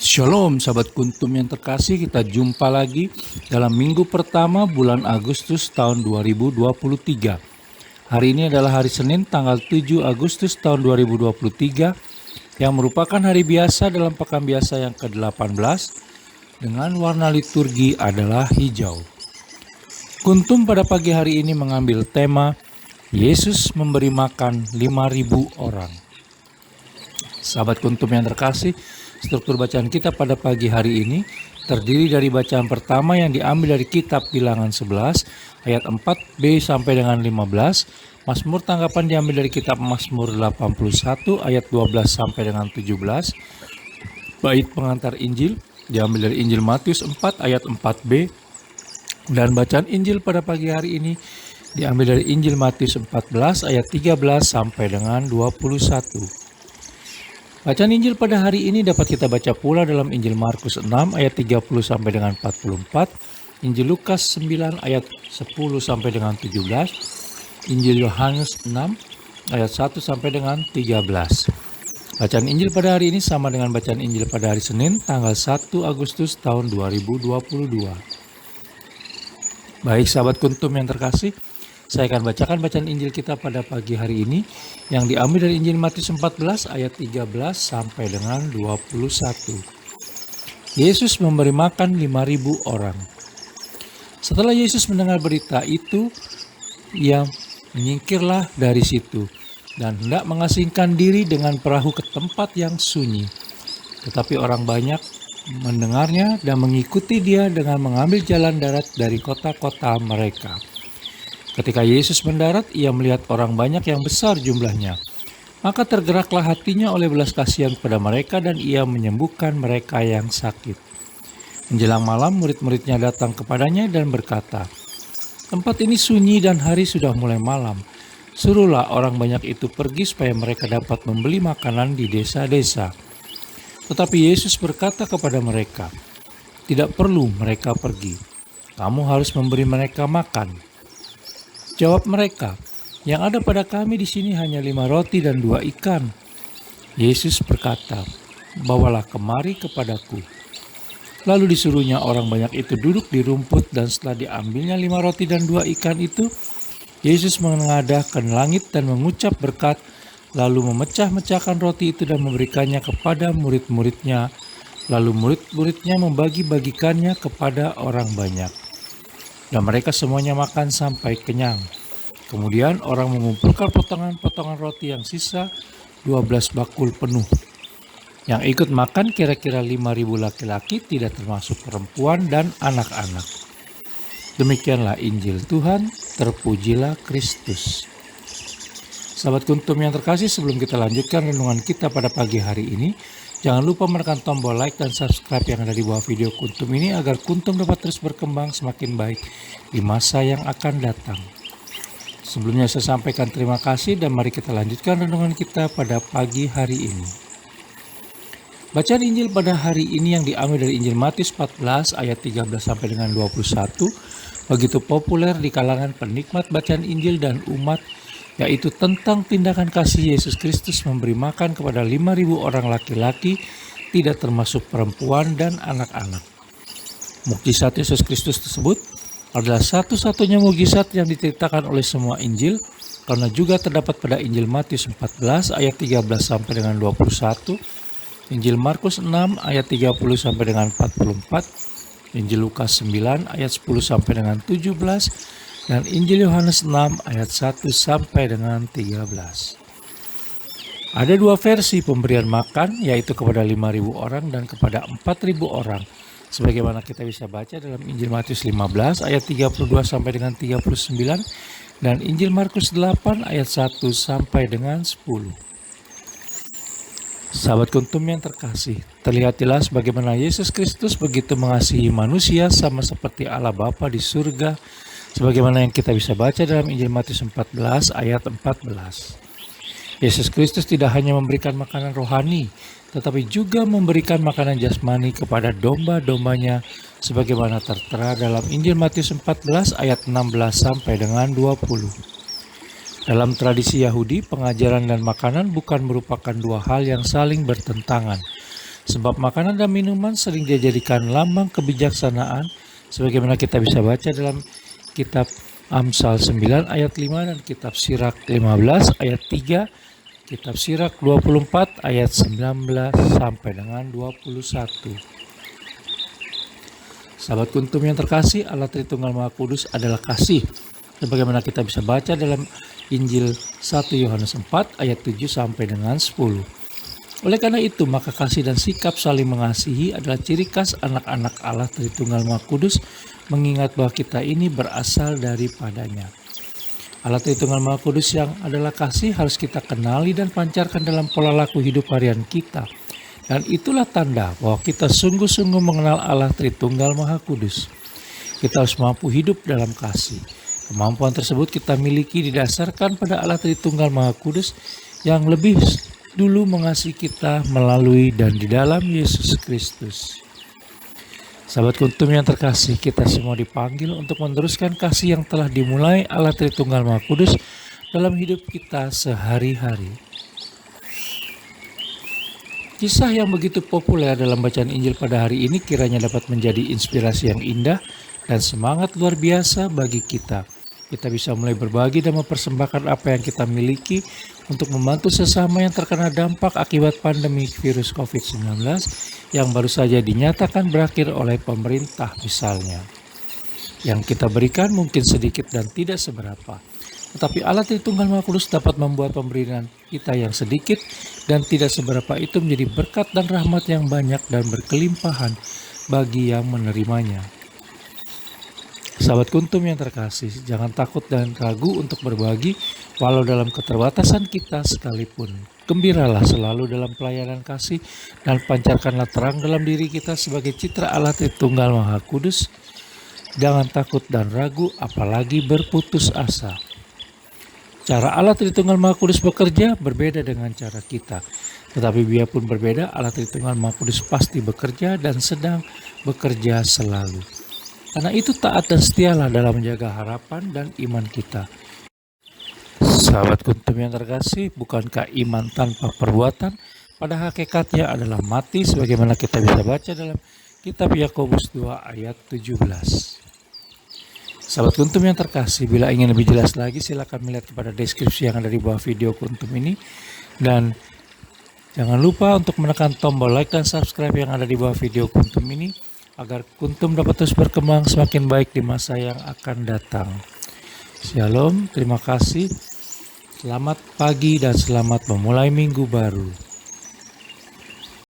Shalom sahabat kuntum yang terkasih, kita jumpa lagi dalam minggu pertama bulan Agustus tahun 2023. Hari ini adalah hari Senin tanggal 7 Agustus tahun 2023 yang merupakan hari biasa dalam pekan biasa yang ke-18 dengan warna liturgi adalah hijau. Kuntum pada pagi hari ini mengambil tema Yesus memberi makan 5.000 orang. Sahabat kuntum yang terkasih, struktur bacaan kita pada pagi hari ini terdiri dari bacaan pertama yang diambil dari kitab Bilangan 11 ayat 4b sampai dengan 15, Mazmur tanggapan diambil dari kitab Mazmur 81 ayat 12 sampai dengan 17, bait pengantar Injil diambil dari Injil Matius 4 ayat 4b, dan bacaan Injil pada pagi hari ini diambil dari Injil Matius 14 ayat 13 sampai dengan 21. Bacaan Injil pada hari ini dapat kita baca pula dalam Injil Markus 6 ayat 30 sampai dengan 44, Injil Lukas 9 ayat 10 sampai dengan 17, Injil Yohanes 6 ayat 1 sampai dengan 13. Bacaan Injil pada hari ini sama dengan bacaan Injil pada hari Senin tanggal 1 Agustus tahun 2022. Baik sahabat kuntum yang terkasih, saya akan bacakan bacaan Injil kita pada pagi hari ini yang diambil dari Injil Matius 14 ayat 13 sampai dengan 21. Yesus memberi makan 5.000 orang. Setelah Yesus mendengar berita itu, ia menyingkirlah dari situ dan hendak mengasingkan diri dengan perahu ke tempat yang sunyi. Tetapi orang banyak mendengarnya dan mengikuti dia dengan mengambil jalan darat dari kota-kota mereka. Ketika Yesus mendarat, ia melihat orang banyak yang besar jumlahnya. Maka tergeraklah hatinya oleh belas kasihan kepada mereka dan ia menyembuhkan mereka yang sakit. Menjelang malam, murid-muridnya datang kepadanya dan berkata, "Tempat ini sunyi dan hari sudah mulai malam. Suruhlah orang banyak itu pergi supaya mereka dapat membeli makanan di desa-desa." Tetapi Yesus berkata kepada mereka, "Tidak perlu mereka pergi. Kamu harus memberi mereka makan." Jawab mereka, "Yang ada pada kami di sini hanya 5 roti dan 2 ikan. Yesus berkata, "Bawalah kemari kepadaku." Lalu disuruhnya orang banyak itu duduk di rumput, dan setelah diambilnya 5 roti dan 2 ikan itu, Yesus menengadahkan langit dan mengucap berkat, lalu memecah-mecahkan roti itu dan memberikannya kepada murid-muridnya. Lalu murid-muridnya membagi-bagikannya kepada orang banyak. Dan mereka semuanya makan sampai kenyang. Kemudian orang mengumpulkan potongan-potongan roti yang sisa 12 bakul penuh. Yang ikut makan kira-kira 5.000 laki-laki, tidak termasuk perempuan dan anak-anak. Demikianlah Injil Tuhan, terpujilah Kristus. Sahabat kuntum yang terkasih, sebelum kita lanjutkan renungan kita pada pagi hari ini, jangan lupa menekan tombol like dan subscribe yang ada di bawah video kuntum ini agar kuntum dapat terus berkembang semakin baik di masa yang akan datang. Sebelumnya saya sampaikan terima kasih dan mari kita lanjutkan renungan kita pada pagi hari ini. Bacaan Injil pada hari ini yang diambil dari Injil Matius 14 ayat 13 sampai dengan 21 begitu populer di kalangan penikmat bacaan Injil dan umat, yaitu tentang tindakan kasih Yesus Kristus memberi makan kepada 5.000 orang laki-laki, tidak termasuk perempuan dan anak-anak. Mukjizat Yesus Kristus tersebut adalah satu-satunya mukjizat yang diceritakan oleh semua Injil, karena juga terdapat pada Injil Matius 14 ayat 13 sampai dengan 21, Injil Markus 6 ayat 30 sampai dengan 44, Injil Lukas 9 ayat 10 sampai dengan 17, dan Injil Yohanes 6 ayat 1 sampai dengan 13. Ada 2 versi pemberian makan, yaitu kepada 5.000 orang dan kepada 4.000 orang. Sebagaimana kita bisa baca dalam Injil Matius 15 ayat 32 sampai dengan 39 dan Injil Markus 8 ayat 1 sampai dengan 10. Sahabat kuntum yang terkasih, terlihat jelas bagaimana Yesus Kristus begitu mengasihi manusia sama seperti Allah Bapa di surga, sebagaimana yang kita bisa baca dalam Injil Matius 14 ayat 14. Yesus Kristus tidak hanya memberikan makanan rohani, tetapi juga memberikan makanan jasmani kepada domba-dombanya, sebagaimana tertera dalam Injil Matius 14 ayat 16 sampai dengan 20. Dalam tradisi Yahudi, pengajaran dan makanan bukan merupakan 2 hal yang saling bertentangan. Sebab makanan dan minuman sering dijadikan lambang kebijaksanaan, sebagaimana kita bisa baca dalam kitab Amsal 9 ayat 5 dan kitab Sirak 15 ayat 3, kitab Sirak 24 ayat 19 sampai dengan 21. Sahabat Kuntum yang terkasih, Allah Tritunggal Maha Kudus adalah kasih, sebagaimana kita bisa baca dalam Injil 1 Yohanes 4 ayat 7 sampai dengan 10. Oleh karena itu, maka kasih dan sikap saling mengasihi adalah ciri khas anak-anak Allah Tritunggal Maha Kudus, mengingat bahwa kita ini berasal daripadanya. Allah Tritunggal Maha Kudus yang adalah kasih harus kita kenali dan pancarkan dalam pola laku hidup harian kita. Dan itulah tanda bahwa kita sungguh-sungguh mengenal Allah Tritunggal Maha Kudus. Kita harus mampu hidup dalam kasih. Kemampuan tersebut kita miliki didasarkan pada Allah Tritunggal Maha Kudus yang lebih dulu mengasihi kita melalui dan di dalam Yesus Kristus. Sahabat Kuntum yang terkasih, kita semua dipanggil untuk meneruskan kasih yang telah dimulai Allah Tritunggal Maha Kudus dalam hidup kita sehari-hari. Kisah yang begitu populer dalam bacaan Injil pada hari ini kiranya dapat menjadi inspirasi yang indah dan semangat luar biasa bagi kita. Kita bisa mulai berbagi dan mempersembahkan apa yang kita miliki untuk membantu sesama yang terkena dampak akibat pandemi virus COVID-19 yang baru saja dinyatakan berakhir oleh pemerintah misalnya. Yang kita berikan mungkin sedikit dan tidak seberapa. Tetapi Allah Tritunggal Maha Kudus dapat membuat pemberian kita yang sedikit dan tidak seberapa itu menjadi berkat dan rahmat yang banyak dan berkelimpahan bagi yang menerimanya. Sahabat Kuntum yang terkasih, jangan takut dan ragu untuk berbagi walau dalam keterbatasan kita sekalipun. Gembiralah selalu dalam pelayanan kasih dan pancarkanlah terang dalam diri kita sebagai citra Allah Tritunggal Maha Kudus. Jangan takut dan ragu, apalagi berputus asa. Cara Allah Tritunggal Maha Kudus bekerja berbeda dengan cara kita. Tetapi biarpun berbeda, Allah Tritunggal Maha Kudus pasti bekerja dan sedang bekerja selalu. Karena itu taat dan setialah dalam menjaga harapan dan iman kita. Sahabat Kuntum yang terkasih, bukankah iman tanpa perbuatan pada hakikatnya adalah mati, sebagaimana kita bisa baca dalam kitab Yakobus 2 ayat 17. Sahabat Kuntum yang terkasih, bila ingin lebih jelas lagi silakan melihat kepada deskripsi yang ada di bawah video Kuntum ini. Dan jangan lupa untuk menekan tombol like dan subscribe yang ada di bawah video Kuntum ini, agar Kuntum dapat terus berkembang semakin baik di masa yang akan datang. Shalom, terima kasih, selamat pagi dan selamat memulai minggu baru.